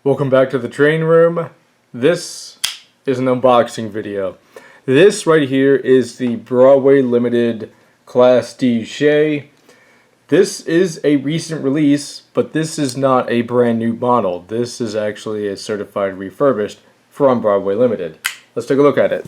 Welcome back to the train room. This is an unboxing video. This right here is the Broadway Limited Class D Shay. This is a recent release, but this is not a brand new model. This is actually a certified refurbished from Broadway Limited. Let's take a look at it.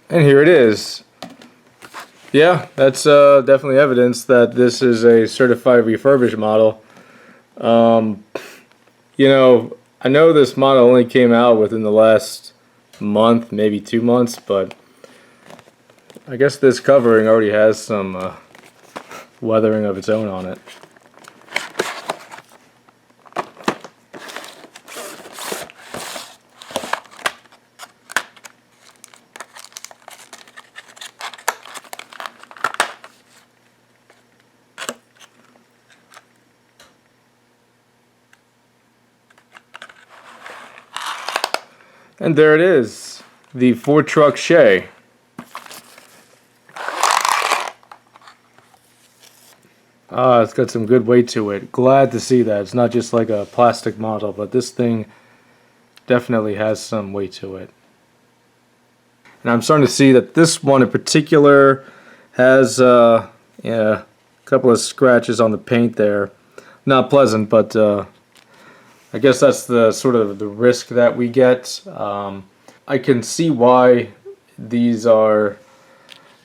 And here it is. Yeah, that's definitely evidence that this is a certified refurbished model. I know this model only came out within the last month, maybe 2 months, but I guess this covering already has some weathering of its own on it. And there it is, the 4-truck Shay. It's got some good weight to it. Glad to see that. It's not just like a plastic model, but this thing definitely has some weight to it. And I'm starting to see that this one in particular has a couple of scratches on the paint there. Not pleasant, but I guess that's the sort of the risk that we get. I can see why these are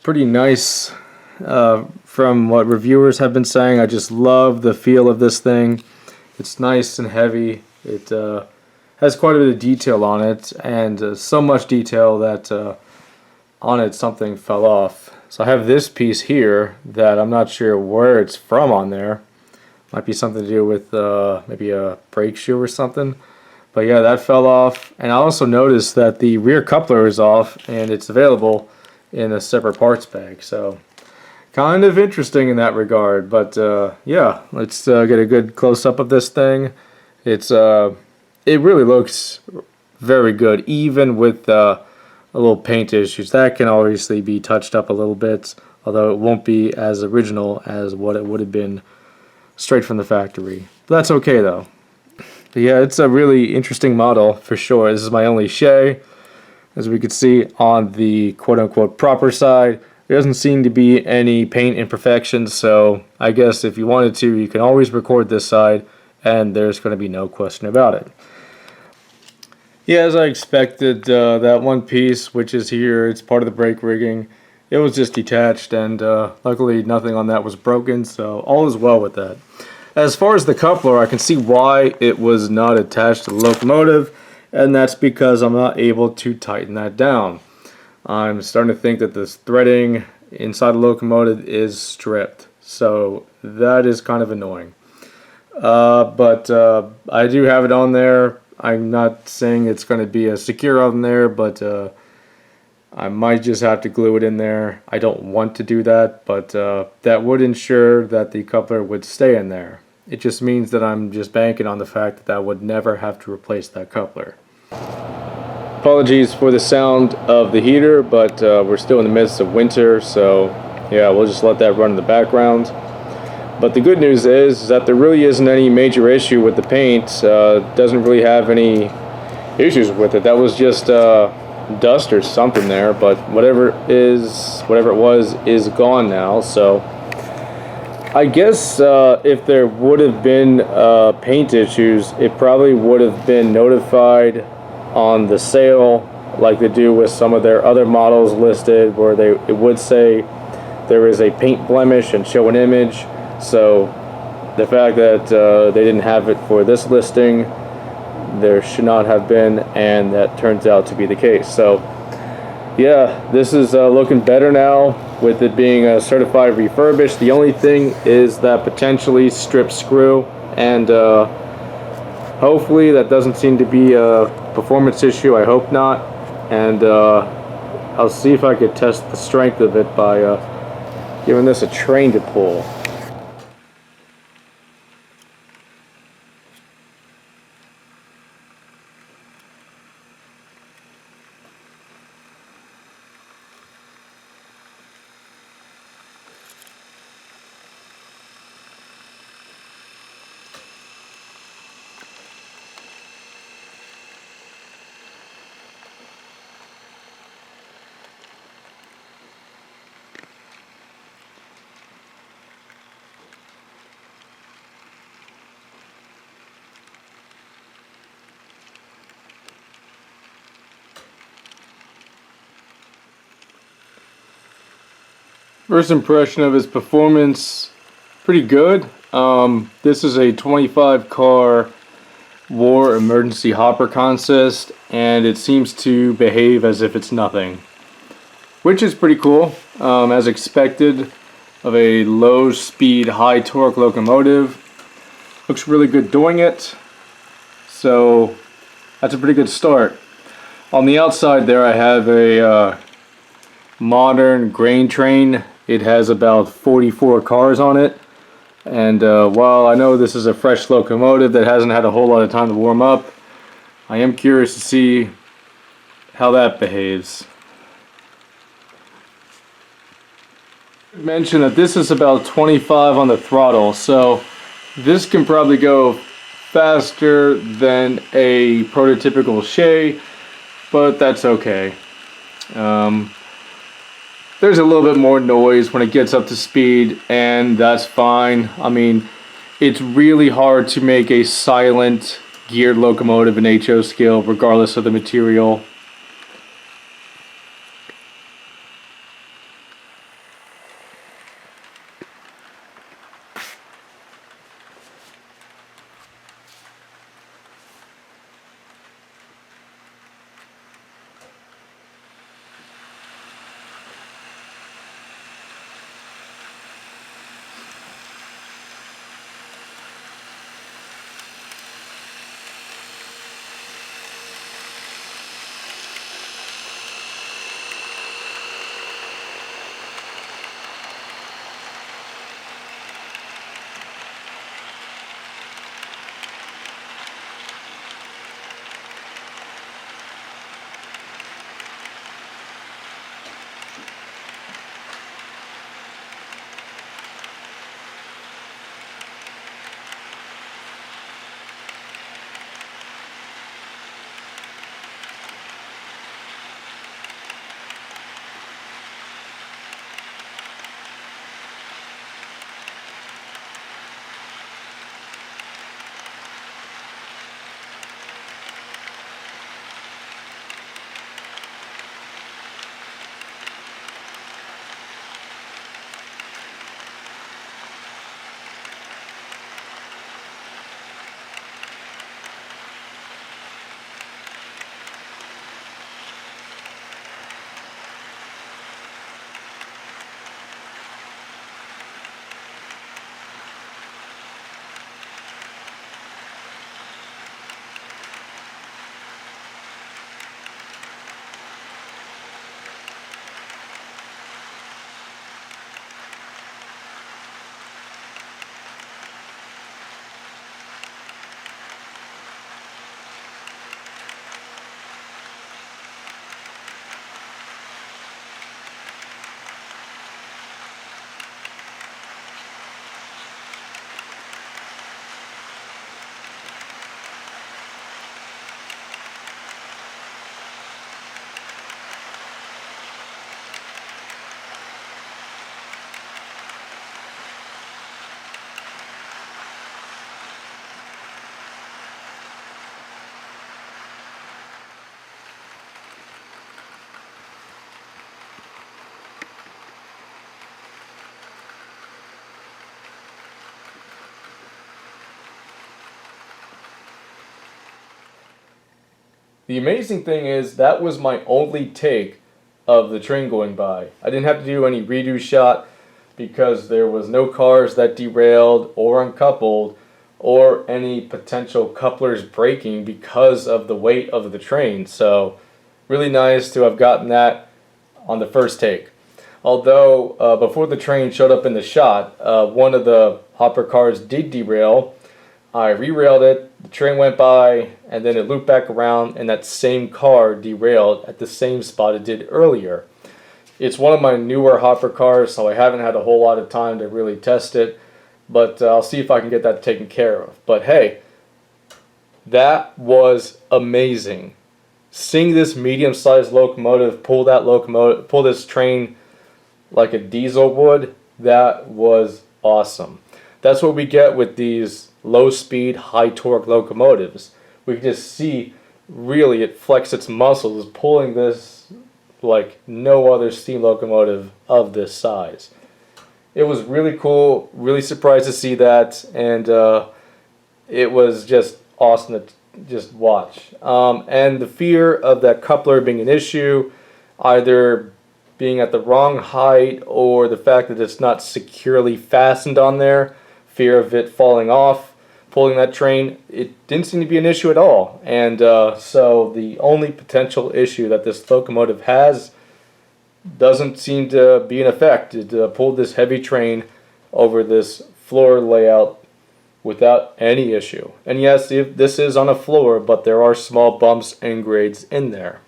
pretty nice from what reviewers have been saying. I just love the feel of this thing. It's nice and heavy. It has quite a bit of detail on it, and so much detail that on it something fell off. So I have this piece here that I'm not sure where it's from on there. Might be something to do with maybe a brake shoe or something. But yeah, that fell off. And I also noticed that the rear coupler is off and it's available in a separate parts bag. So kind of interesting in that regard. But yeah, let's get a good close-up of this thing. It really looks very good, even with a little paint issues. That can obviously be touched up a little bit, although it won't be as original as what it would have been straight from the factory. But that's okay though. But yeah, it's a really interesting model for sure. This is my only Shay. As we could see on the quote-unquote proper side, there doesn't seem to be any paint imperfections, so I guess if you wanted to, you can always record this side and there's going to be no question about it. Yeah, as I expected, that one piece which is here, it's part of the brake rigging. It was just detached, and luckily nothing on that was broken, so all is well with that. As far as the coupler, I can see why it was not attached to the locomotive, and that's because I'm not able to tighten that down. I'm starting to think that this threading inside the locomotive is stripped, so that is kind of annoying. But I do have it on there. I'm not saying it's going to be as secure on there, but I might just have to glue it in there. I don't want to do that, but that would ensure that the coupler would stay in there. It just means that I'm just banking on the fact that I would never have to replace that coupler. Apologies for the sound of the heater, but we're still in the midst of winter, so yeah, we'll just let that run in the background. But the good news is that there really isn't any major issue with the paint. Doesn't really have any issues with it. That was just dust or something there, but whatever it was is gone now. So I guess if there would have been paint issues, it probably would have been notified on the sale, like they do with some of their other models listed, where it would say there is a paint blemish and show an image. So the fact that they didn't have it for this listing, there should not have been, and that turns out to be the case. So yeah, this is looking better now with it being a certified refurbished. The only thing is that potentially stripped screw, and Hopefully that doesn't seem to be a performance issue. I hope not. And I'll see if I could test the strength of it by giving this a train to pull. First impression of his performance, pretty good. This is a 25 car war emergency hopper consist, and it seems to behave as if it's nothing, which is pretty cool, as expected of a low speed, high torque locomotive. Looks really good doing it, so that's a pretty good start. On the outside there I have a modern grain train. It has about 44 cars on it, and while I know this is a fresh locomotive that hasn't had a whole lot of time to warm up, I am curious to see how that behaves. Mention that this is about 25 on the throttle, so this can probably go faster than a prototypical Shay, but that's okay. There's a little bit more noise when it gets up to speed, and that's fine. I mean, it's really hard to make a silent geared locomotive in HO scale regardless of the material. The amazing thing is that was my only take of the train going by. I didn't have to do any redo shot because there was no cars that derailed or uncoupled or any potential couplers breaking because of the weight of the train. So really nice to have gotten that on the first take. Although before the train showed up in the shot, one of the hopper cars did derail. I re-railed it, the train went by, and then it looped back around, and that same car derailed at the same spot it did earlier. It's one of my newer hopper cars, so I haven't had a whole lot of time to really test it, but I'll see if I can get that taken care of. But hey, that was amazing. Seeing this medium-sized locomotive pull this train like a diesel would, that was awesome. That's what we get with these low-speed, high-torque locomotives. We can just see really it flex its muscles pulling this like no other steam locomotive of this size. It was really cool, really surprised to see that, and it was just awesome to just watch. And the fear of that coupler being an issue, either being at the wrong height or the fact that it's not securely fastened on there, fear of it falling off, pulling that train, it didn't seem to be an issue at all. And so the only potential issue that this locomotive has doesn't seem to be in effect. It pulled this heavy train over this floor layout without any issue. And yes, this is on a floor, but there are small bumps and grades in there.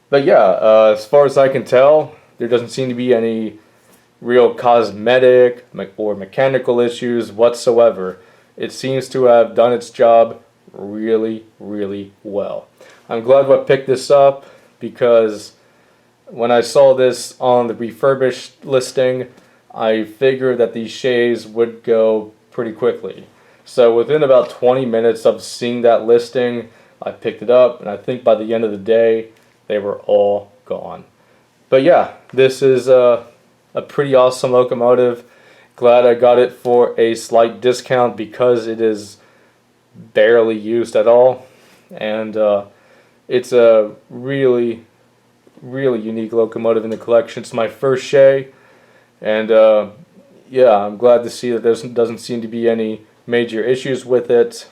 But yeah, as far as I can tell, there doesn't seem to be any real cosmetic or mechanical issues whatsoever. It seems to have done its job really, really well. I'm glad I picked this up, because when I saw this on the Refurbished listing, I figured that these Shays would go pretty quickly. So within about 20 minutes of seeing that listing, I picked it up, and I think by the end of the day, they were all gone. But yeah, this is a pretty awesome locomotive. Glad I got it for a slight discount because it is barely used at all. And it's a really, really unique locomotive in the collection. It's my first Shay. And yeah, I'm glad to see that there doesn't seem to be any major issues with it.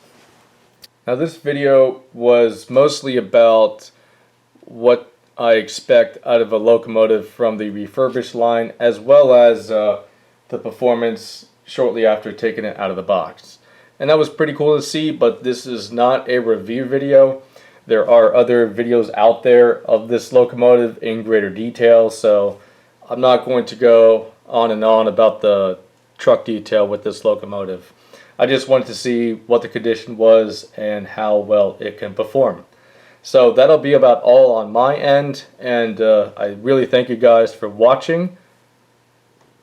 Now this video was mostly about what I expect out of a locomotive from the Refurbished line, as well as the performance shortly after taking it out of the box. And that was pretty cool to see, but this is not a review video. There are other videos out there of this locomotive in greater detail, so I'm not going to go on and on about the truck detail with this locomotive. I just wanted to see what the condition was and how well it can perform. So that'll be about all on my end, and I really thank you guys for watching,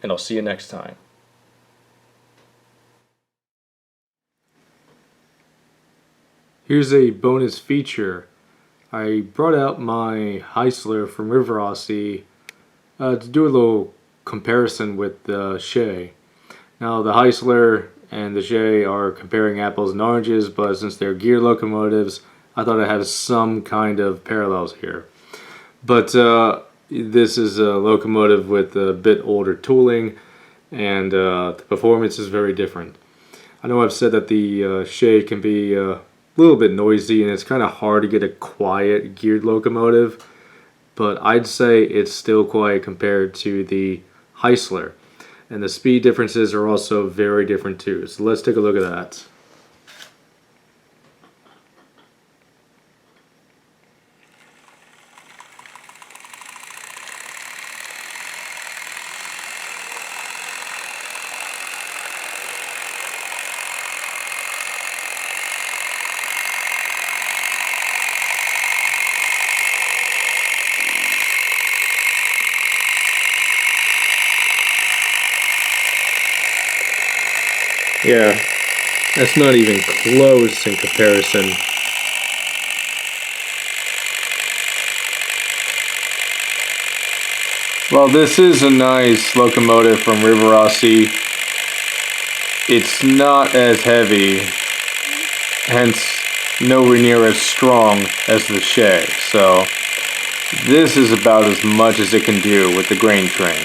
and I'll see you next time. Here's a bonus feature. I brought out my Heistler from Refurbished to do a little comparison with the Shay. Now the Heistler and the Shay are comparing apples and oranges, but since they're gear locomotives, I thought I'd have some kind of parallels here. But this is a locomotive with a bit older tooling, and the performance is very different. I know I've said that the Shay can be a little bit noisy, and it's kind of hard to get a quiet geared locomotive, but I'd say it's still quiet compared to the Heistler. And the speed differences are also very different too. So let's take a look at that. Yeah, that's not even close in comparison. Well, this is a nice locomotive from Refurbished. It's not as heavy, hence nowhere near as strong as the Shay. So this is about as much as it can do with the grain train.